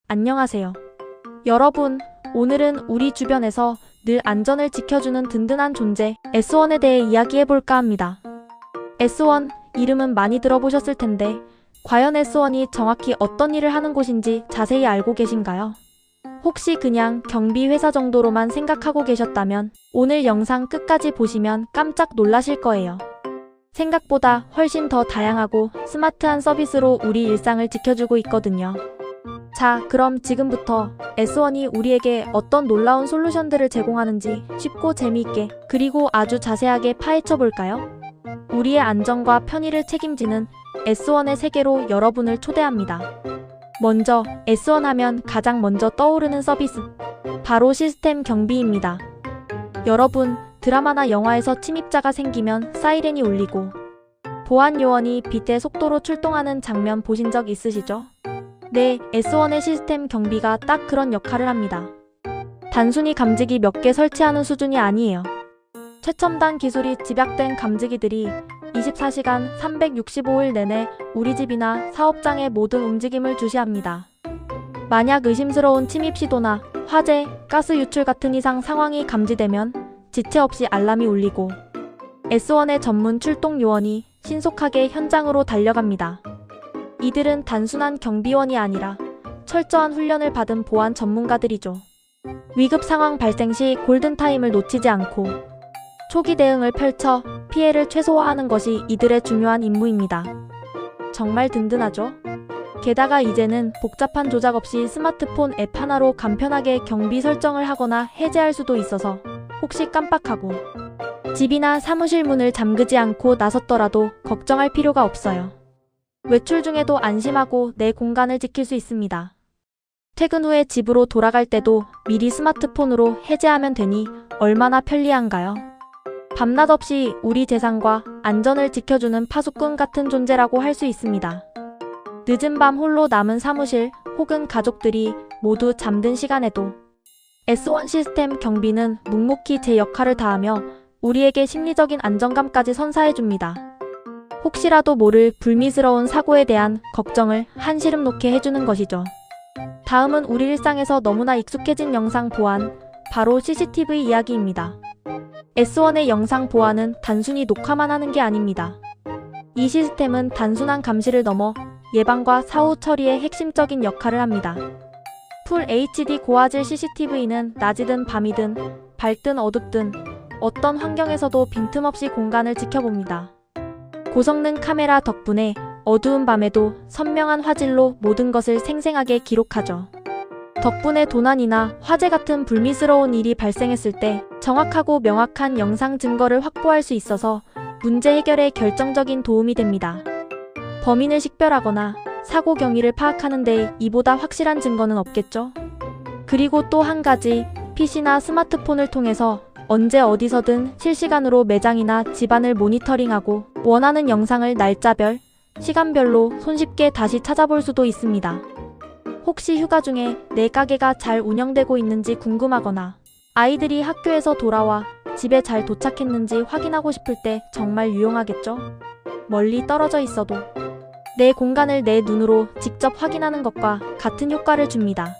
안녕하세요. 여러분, 오늘은 우리 주변에서 늘 안전을 지켜주는 든든한 존재 S1에 대해 이야기해볼까 합니다. S1, 이름은 많이 들어보셨을 텐데 과연 S1이 정확히 어떤 일을 하는 곳인지 자세히 알고 계신가요? 혹시 그냥 경비 회사 정도로만 생각하고 계셨다면 오늘 영상 끝까지 보시면 깜짝 놀라실 거예요. 생각보다 훨씬 더 다양하고 스마트한 서비스로 우리 일상을 지켜주고 있거든요. 자, 그럼 지금부터 S1이 우리에게 어떤 놀라운 솔루션들을 제공하는지 쉽고 재미있게 그리고 아주 자세하게 파헤쳐 볼까요? 우리의 안전과 편의를 책임지는 S1의 세계로 여러분을 초대합니다. 먼저 S1 하면 가장 먼저 떠오르는 서비스, 바로 시스템 경비입니다. 여러분, 드라마나 영화에서 침입자가 생기면 사이렌이 울리고 보안 요원이 빛의 속도로 출동하는 장면 보신 적 있으시죠? 네, S1의 시스템 경비가 딱 그런 역할을 합니다. 단순히 감지기 몇 개 설치하는 수준이 아니에요. 최첨단 기술이 집약된 감지기들이 24시간 365일 내내 우리 집이나 사업장의 모든 움직임을 주시합니다. 만약 의심스러운 침입 시도나 화재, 가스 유출 같은 이상 상황이 감지되면 지체 없이 알람이 울리고 S1의 전문 출동 요원이 신속하게 현장으로 달려갑니다. 이들은 단순한 경비원이 아니라 철저한 훈련을 받은 보안 전문가들이죠. 위급 상황 발생 시 골든타임을 놓치지 않고 초기 대응을 펼쳐 피해를 최소화하는 것이 이들의 중요한 임무입니다. 정말 든든하죠? 게다가 이제는 복잡한 조작 없이 스마트폰 앱 하나로 간편하게 경비 설정을 하거나 해제할 수도 있어서 혹시 깜빡하고 집이나 사무실 문을 잠그지 않고 나섰더라도 걱정할 필요가 없어요. 외출 중에도 안심하고 내 공간을 지킬 수 있습니다. 퇴근 후에 집으로 돌아갈 때도 미리 스마트폰으로 해제하면 되니 얼마나 편리한가요? 밤낮 없이 우리 재산과 안전을 지켜주는 파수꾼 같은 존재라고 할 수 있습니다. 늦은 밤 홀로 남은 사무실 혹은 가족들이 모두 잠든 시간에도 S1 시스템 경비는 묵묵히 제 역할을 다하며 우리에게 심리적인 안정감까지 선사해줍니다. 혹시라도 모를 불미스러운 사고에 대한 걱정을 한시름 놓게 해주는 것이죠. 다음은 우리 일상에서 너무나 익숙해진 영상 보안, 바로 CCTV 이야기입니다. S1의 영상 보안은 단순히 녹화만 하는 게 아닙니다. 이 시스템은 단순한 감시를 넘어 예방과 사후 처리의 핵심적인 역할을 합니다. 풀 HD 고화질 CCTV는 낮이든 밤이든 밝든 어둡든 어떤 환경에서도 빈틈없이 공간을 지켜봅니다. 고성능 카메라 덕분에 어두운 밤에도 선명한 화질로 모든 것을 생생하게 기록하죠. 덕분에 도난이나 화재 같은 불미스러운 일이 발생했을 때 정확하고 명확한 영상 증거를 확보할 수 있어서 문제 해결에 결정적인 도움이 됩니다. 범인을 식별하거나 사고 경위를 파악하는 데 이보다 확실한 증거는 없겠죠? 그리고 또 한 가지, PC나 스마트폰을 통해서 언제 어디서든 실시간으로 매장이나 집안을 모니터링하고 원하는 영상을 날짜별, 시간별로 손쉽게 다시 찾아볼 수도 있습니다. 혹시 휴가 중에 내 가게가 잘 운영되고 있는지 궁금하거나 아이들이 학교에서 돌아와 집에 잘 도착했는지 확인하고 싶을 때 정말 유용하겠죠? 멀리 떨어져 있어도 내 공간을 내 눈으로 직접 확인하는 것과 같은 효과를 줍니다.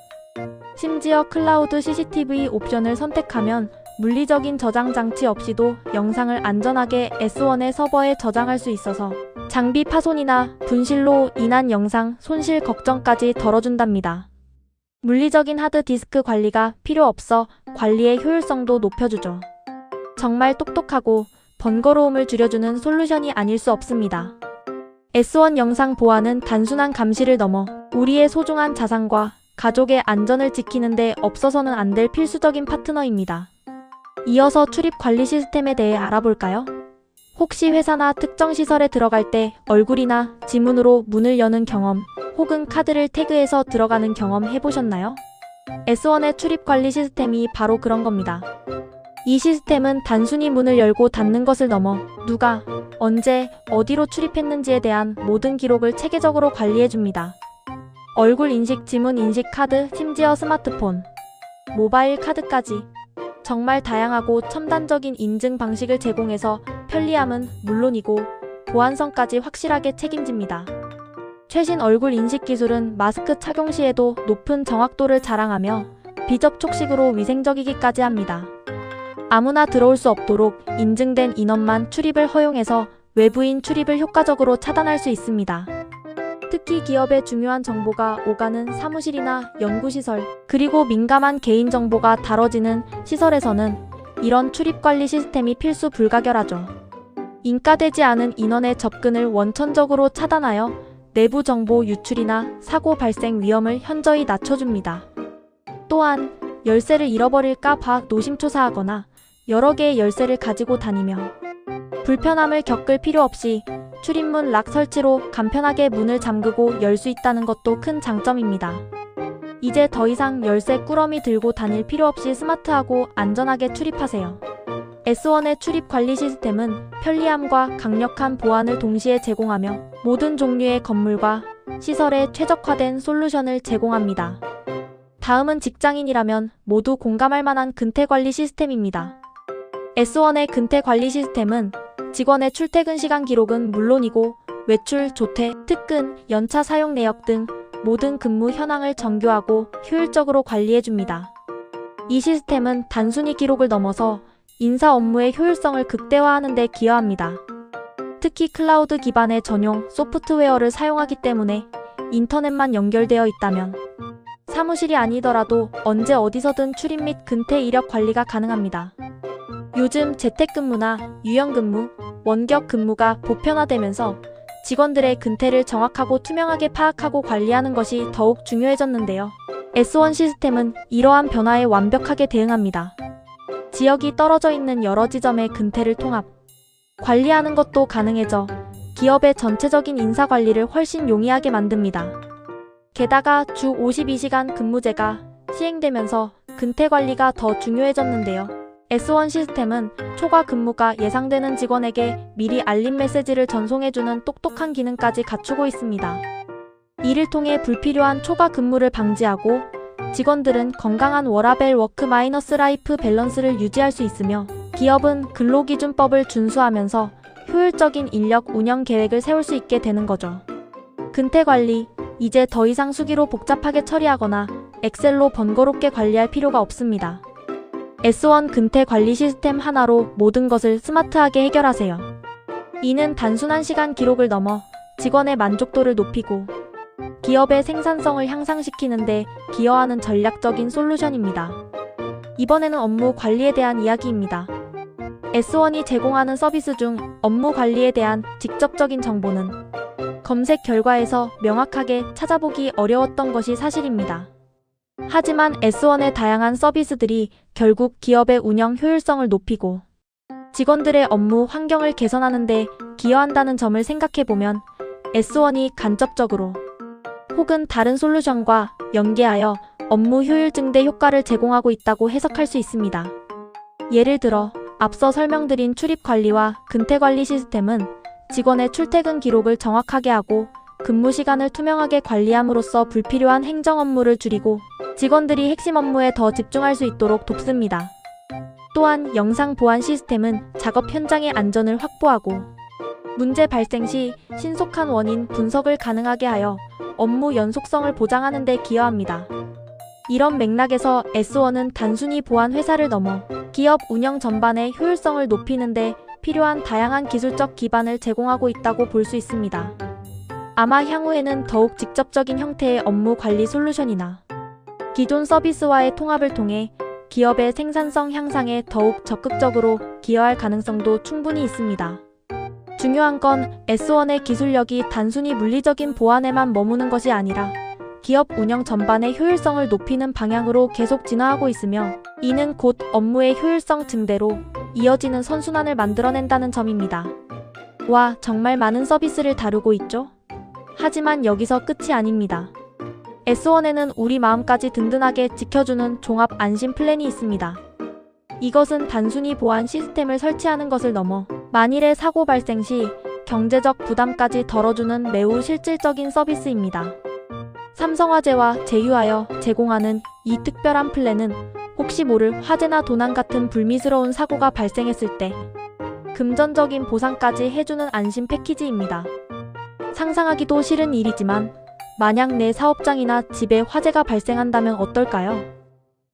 심지어 클라우드 CCTV 옵션을 선택하면 물리적인 저장 장치 없이도 영상을 안전하게 S1의 서버에 저장할 수 있어서 장비 파손이나 분실로 인한 영상 손실 걱정까지 덜어준답니다. 물리적인 하드디스크 관리가 필요 없어 관리의 효율성도 높여주죠. 정말 똑똑하고 번거로움을 줄여주는 솔루션이 아닐 수 없습니다. S1 영상 보안은 단순한 감시를 넘어 우리의 소중한 자산과 가족의 안전을 지키는 데 없어서는 안 될 필수적인 파트너입니다. 이어서 출입 관리 시스템에 대해 알아볼까요? 혹시 회사나 특정 시설에 들어갈 때 얼굴이나 지문으로 문을 여는 경험, 혹은 카드를 태그해서 들어가는 경험 해보셨나요? S1의 출입 관리 시스템이 바로 그런 겁니다. 이 시스템은 단순히 문을 열고 닫는 것을 넘어 누가, 언제, 어디로 출입했는지에 대한 모든 기록을 체계적으로 관리해줍니다. 얼굴 인식, 지문 인식 카드, 심지어 스마트폰, 모바일 카드까지 정말 다양하고 첨단적인 인증 방식을 제공해서 편리함은 물론이고 보안성까지 확실하게 책임집니다. 최신 얼굴 인식 기술은 마스크 착용 시에도 높은 정확도를 자랑하며 비접촉식으로 위생적이기까지 합니다. 아무나 들어올 수 없도록 인증된 인원만 출입을 허용해서 외부인 출입을 효과적으로 차단할 수 있습니다. 특히 기업의 중요한 정보가 오가는 사무실이나 연구시설, 그리고 민감한 개인정보가 다뤄지는 시설에서는 이런 출입관리 시스템이 필수 불가결하죠. 인가되지 않은 인원의 접근을 원천적으로 차단하여 내부 정보 유출이나 사고 발생 위험을 현저히 낮춰줍니다. 또한 열쇠를 잃어버릴까 봐 노심초사하거나 여러 개의 열쇠를 가지고 다니며 불편함을 겪을 필요 없이 출입문 락 설치로 간편하게 문을 잠그고 열 수 있다는 것도 큰 장점입니다. 이제 더 이상 열쇠 꾸러미 들고 다닐 필요 없이 스마트하고 안전하게 출입하세요. S1의 출입 관리 시스템은 편리함과 강력한 보안을 동시에 제공하며 모든 종류의 건물과 시설에 최적화된 솔루션을 제공합니다. 다음은 직장인이라면 모두 공감할 만한 근태 관리 시스템입니다. S1의 근태 관리 시스템은 직원의 출퇴근 시간 기록은 물론이고 외출, 조퇴, 특근, 연차 사용 내역 등 모든 근무 현황을 정교하고 효율적으로 관리해줍니다. 이 시스템은 단순히 기록을 넘어서 인사 업무의 효율성을 극대화하는 데 기여합니다. 특히 클라우드 기반의 전용 소프트웨어를 사용하기 때문에 인터넷만 연결되어 있다면 사무실이 아니더라도 언제 어디서든 출입 및 근태 이력 관리가 가능합니다. 요즘 재택근무나 유연근무, 원격 근무가 보편화되면서 직원들의 근태를 정확하고 투명하게 파악하고 관리하는 것이 더욱 중요해졌는데요. S1 시스템은 이러한 변화에 완벽하게 대응합니다. 지역이 떨어져 있는 여러 지점의 근태를 통합, 관리하는 것도 가능해져 기업의 전체적인 인사 관리를 훨씬 용이하게 만듭니다. 게다가 주 52시간 근무제가 시행되면서 근태 관리가 더 중요해졌는데요. S1 시스템은 초과 근무가 예상되는 직원에게 미리 알림 메시지를 전송해주는 똑똑한 기능까지 갖추고 있습니다. 이를 통해 불필요한 초과 근무를 방지하고 직원들은 건강한 워라밸 워크-라이프 밸런스를 유지할 수 있으며 기업은 근로기준법을 준수하면서 효율적인 인력 운영 계획을 세울 수 있게 되는 거죠. 근태 관리, 이제 더 이상 수기로 복잡하게 처리하거나 엑셀로 번거롭게 관리할 필요가 없습니다. S1 근태 관리 시스템 하나로 모든 것을 스마트하게 해결하세요. 이는 단순한 시간 기록을 넘어 직원의 만족도를 높이고 기업의 생산성을 향상시키는 데 기여하는 전략적인 솔루션입니다. 이번에는 업무 관리에 대한 이야기입니다. S1이 제공하는 서비스 중 업무 관리에 대한 직접적인 정보는 검색 결과에서 명확하게 찾아보기 어려웠던 것이 사실입니다. 하지만 S1의 다양한 서비스들이 결국 기업의 운영 효율성을 높이고 직원들의 업무 환경을 개선하는 데 기여한다는 점을 생각해보면 S1이 간접적으로 혹은 다른 솔루션과 연계하여 업무 효율 증대 효과를 제공하고 있다고 해석할 수 있습니다. 예를 들어 앞서 설명드린 출입 관리와 근태 관리 시스템은 직원의 출퇴근 기록을 정확하게 하고 근무 시간을 투명하게 관리함으로써 불필요한 행정 업무를 줄이고 직원들이 핵심 업무에 더 집중할 수 있도록 돕습니다. 또한 영상 보안 시스템은 작업 현장의 안전을 확보하고 문제 발생 시 신속한 원인 분석을 가능하게 하여 업무 연속성을 보장하는 데 기여합니다. 이런 맥락에서 S1은 단순히 보안 회사를 넘어 기업 운영 전반의 효율성을 높이는 데 필요한 다양한 기술적 기반을 제공하고 있다고 볼 수 있습니다. 아마 향후에는 더욱 직접적인 형태의 업무 관리 솔루션이나 기존 서비스와의 통합을 통해 기업의 생산성 향상에 더욱 적극적으로 기여할 가능성도 충분히 있습니다. 중요한 건 S1의 기술력이 단순히 물리적인 보안에만 머무는 것이 아니라 기업 운영 전반의 효율성을 높이는 방향으로 계속 진화하고 있으며 이는 곧 업무의 효율성 증대로 이어지는 선순환을 만들어낸다는 점입니다. 와, 정말 많은 서비스를 다루고 있죠? 하지만 여기서 끝이 아닙니다. S1에는 우리 마음까지 든든하게 지켜주는 종합 안심 플랜이 있습니다. 이것은 단순히 보안 시스템을 설치하는 것을 넘어 만일의 사고 발생 시 경제적 부담까지 덜어주는 매우 실질적인 서비스입니다. 삼성화재와 제휴하여 제공하는 이 특별한 플랜은 혹시 모를 화재나 도난 같은 불미스러운 사고가 발생했을 때 금전적인 보상까지 해주는 안심 패키지입니다. 상상하기도 싫은 일이지만 만약 내 사업장이나 집에 화재가 발생한다면 어떨까요?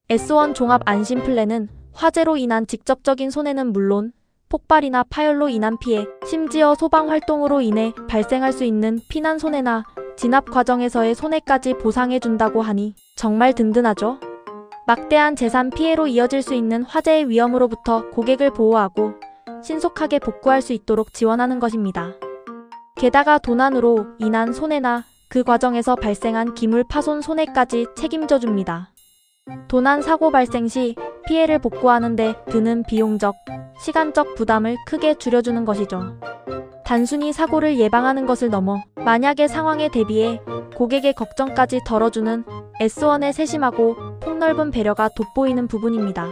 S1 종합 안심 플랜은 화재로 인한 직접적인 손해는 물론 폭발이나 파열로 인한 피해, 심지어 소방 활동으로 인해 발생할 수 있는 피난 손해나 진압 과정에서의 손해까지 보상해준다고 하니 정말 든든하죠? 막대한 재산 피해로 이어질 수 있는 화재의 위험으로부터 고객을 보호하고 신속하게 복구할 수 있도록 지원하는 것입니다. 게다가 도난으로 인한 손해나 그 과정에서 발생한 기물 파손 손해까지 책임져 줍니다. 도난 사고 발생 시 피해를 복구하는 데 드는 비용적, 시간적 부담을 크게 줄여주는 것이죠. 단순히 사고를 예방하는 것을 넘어 만약의 상황에 대비해 고객의 걱정까지 덜어주는 S1의 세심하고 폭넓은 배려가 돋보이는 부분입니다.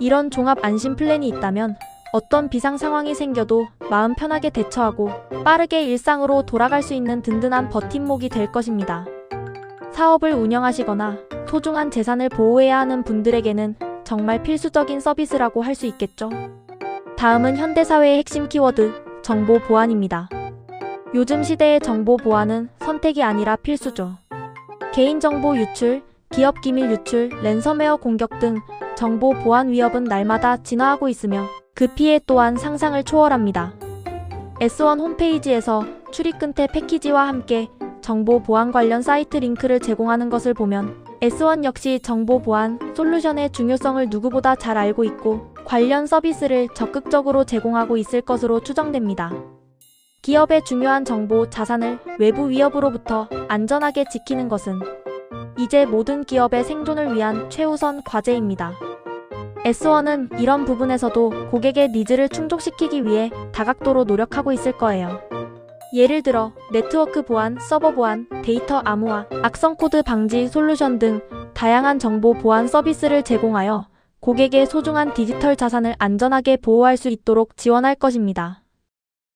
이런 종합 안심 플랜이 있다면 어떤 비상 상황이 생겨도 마음 편하게 대처하고 빠르게 일상으로 돌아갈 수 있는 든든한 버팀목이 될 것입니다. 사업을 운영하시거나 소중한 재산을 보호해야 하는 분들에게는 정말 필수적인 서비스라고 할 수 있겠죠. 다음은 현대사회의 핵심 키워드, 정보 보안입니다. 요즘 시대의 정보 보안은 선택이 아니라 필수죠. 개인정보 유출, 기업 기밀 유출, 랜섬웨어 공격 등 정보 보안 위협은 날마다 진화하고 있으며 그 피해 또한 상상을 초월합니다. S1 홈페이지에서 출입금태 패키지와 함께 정보 보안 관련 사이트 링크를 제공하는 것을 보면 S1 역시 정보 보안 솔루션의 중요성을 누구보다 잘 알고 있고 관련 서비스를 적극적으로 제공하고 있을 것으로 추정됩니다. 기업의 중요한 정보, 자산을 외부 위협으로부터 안전하게 지키는 것은 이제 모든 기업의 생존을 위한 최우선 과제입니다. S1은 이런 부분에서도 고객의 니즈를 충족시키기 위해 다각도로 노력하고 있을 거예요. 예를 들어 네트워크 보안, 서버 보안, 데이터 암호화, 악성 코드 방지 솔루션 등 다양한 정보 보안 서비스를 제공하여 고객의 소중한 디지털 자산을 안전하게 보호할 수 있도록 지원할 것입니다.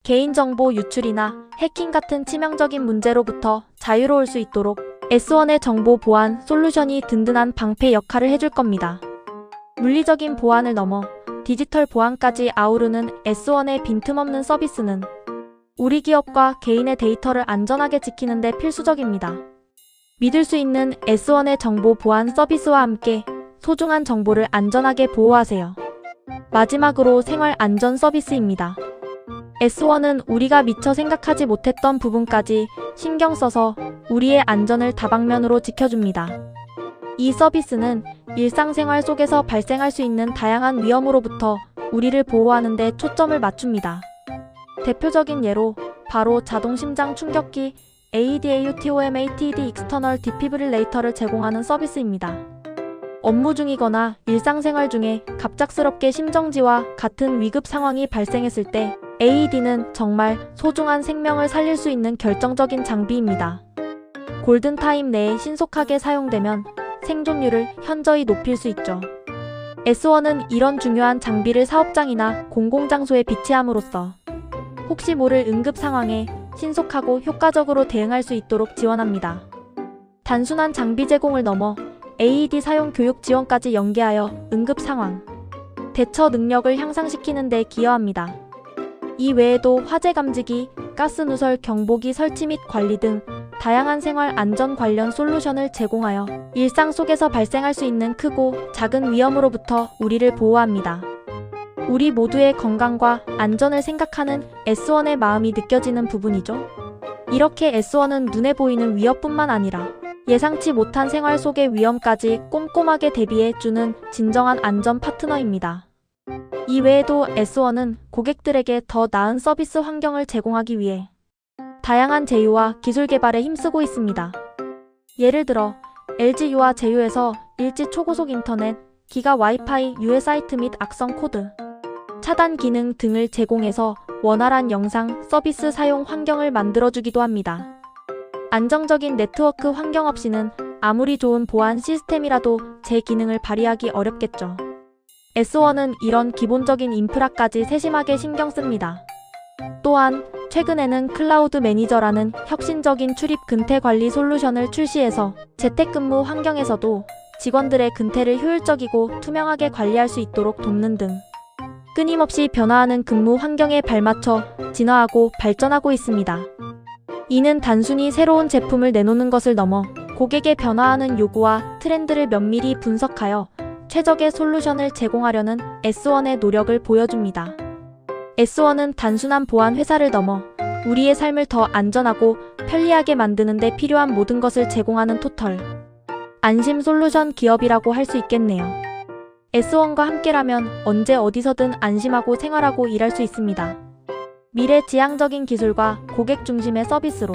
개인정보 유출이나 해킹 같은 치명적인 문제로부터 자유로울 수 있도록 S1의 정보 보안 솔루션이 든든한 방패 역할을 해줄 겁니다. 물리적인 보안을 넘어 디지털 보안까지 아우르는 S1의 빈틈없는 서비스는 우리 기업과 개인의 데이터를 안전하게 지키는 데 필수적입니다. 믿을 수 있는 S1의 정보 보안 서비스와 함께 소중한 정보를 안전하게 보호하세요. 마지막으로 생활 안전 서비스입니다. S1은 우리가 미처 생각하지 못했던 부분까지 신경 써서 우리의 안전을 다방면으로 지켜줍니다. 이 서비스는 일상생활 속에서 발생할 수 있는 다양한 위험으로부터 우리를 보호하는 데 초점을 맞춥니다. 대표적인 예로 바로 자동 심장 충격기 ADAUTOMATD 익스터널 디피브릴레이터를 제공하는 서비스입니다. 업무 중이거나 일상생활 중에 갑작스럽게 심정지와 같은 위급 상황이 발생했을 때 AED는 정말 소중한 생명을 살릴 수 있는 결정적인 장비입니다. 골든타임 내에 신속하게 사용되면 생존율을 현저히 높일 수 있죠. S1은 이런 중요한 장비를 사업장이나 공공장소에 비치함으로써 혹시 모를 응급 상황에 신속하고 효과적으로 대응할 수 있도록 지원합니다. 단순한 장비 제공을 넘어 AED 사용 교육 지원까지 연계하여 응급 상황 대처 능력을 향상시키는 데 기여합니다. 이 외에도 화재 감지기, 가스 누설 경보기 설치 및 관리 등 다양한 생활 안전 관련 솔루션을 제공하여 일상 속에서 발생할 수 있는 크고 작은 위험으로부터 우리를 보호합니다. 우리 모두의 건강과 안전을 생각하는 S1의 마음이 느껴지는 부분이죠. 이렇게 S1은 눈에 보이는 위협뿐만 아니라 예상치 못한 생활 속의 위험까지 꼼꼼하게 대비해주는 진정한 안전 파트너입니다. 이 외에도 S1은 고객들에게 더 나은 서비스 환경을 제공하기 위해 다양한 제휴와 기술 개발에 힘쓰고 있습니다. 예를 들어 LG유와 제휴에서 일지 초고속 인터넷, 기가 와이파이 유해 사이트 및 악성 코드, 차단 기능 등을 제공해서 원활한 영상 서비스 사용 환경을 만들어주기도 합니다. 안정적인 네트워크 환경 없이는 아무리 좋은 보안 시스템이라도 제 기능을 발휘하기 어렵겠죠. S1은 이런 기본적인 인프라까지 세심하게 신경 씁니다. 또한 최근에는 클라우드 매니저라는 혁신적인 출입 근태 관리 솔루션을 출시해서 재택근무 환경에서도 직원들의 근태를 효율적이고 투명하게 관리할 수 있도록 돕는 등 끊임없이 변화하는 근무 환경에 발맞춰 진화하고 발전하고 있습니다. 이는 단순히 새로운 제품을 내놓는 것을 넘어 고객의 변화하는 요구와 트렌드를 면밀히 분석하여 최적의 솔루션을 제공하려는 S1의 노력을 보여줍니다. S1은 단순한 보안 회사를 넘어 우리의 삶을 더 안전하고 편리하게 만드는 데 필요한 모든 것을 제공하는 토털 안심 솔루션 기업이라고 할 수 있겠네요. S1과 함께라면 언제 어디서든 안심하고 생활하고 일할 수 있습니다. 미래지향적인 기술과 고객 중심의 서비스로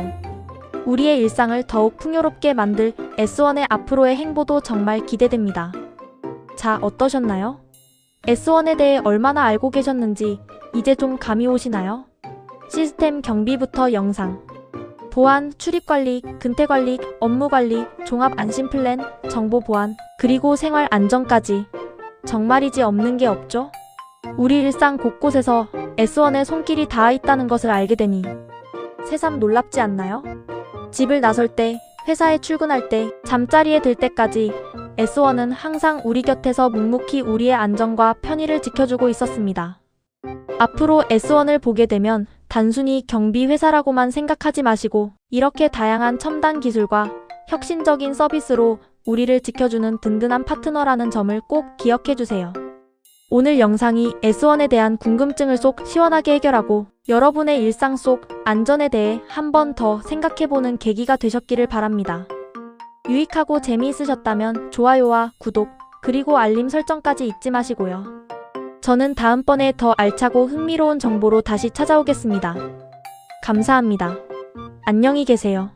우리의 일상을 더욱 풍요롭게 만들 S1의 앞으로의 행보도 정말 기대됩니다. 자, 어떠셨나요? S1에 대해 얼마나 알고 계셨는지 이제 좀 감이 오시나요? 시스템 경비부터 영상, 보안, 출입관리, 근태관리, 업무관리, 종합 안심 플랜, 정보 보안, 그리고 생활 안전까지 정말이지 없는 게 없죠? 우리 일상 곳곳에서 S1의 손길이 닿아 있다는 것을 알게 되니 새삼 놀랍지 않나요? 집을 나설 때, 회사에 출근할 때, 잠자리에 들 때까지 S1은 항상 우리 곁에서 묵묵히 우리의 안전과 편의를 지켜주고 있었습니다. 앞으로 S1을 보게 되면 단순히 경비 회사라고만 생각하지 마시고 이렇게 다양한 첨단 기술과 혁신적인 서비스로 우리를 지켜주는 든든한 파트너라는 점을 꼭 기억해 주세요. 오늘 영상이 S1에 대한 궁금증을 속 시원하게 해결하고 여러분의 일상 속 안전에 대해 한 번 더 생각해보는 계기가 되셨기를 바랍니다. 유익하고 재미있으셨다면 좋아요와 구독, 그리고 알림 설정까지 잊지 마시고요. 저는 다음번에 더 알차고 흥미로운 정보로 다시 찾아오겠습니다. 감사합니다. 안녕히 계세요.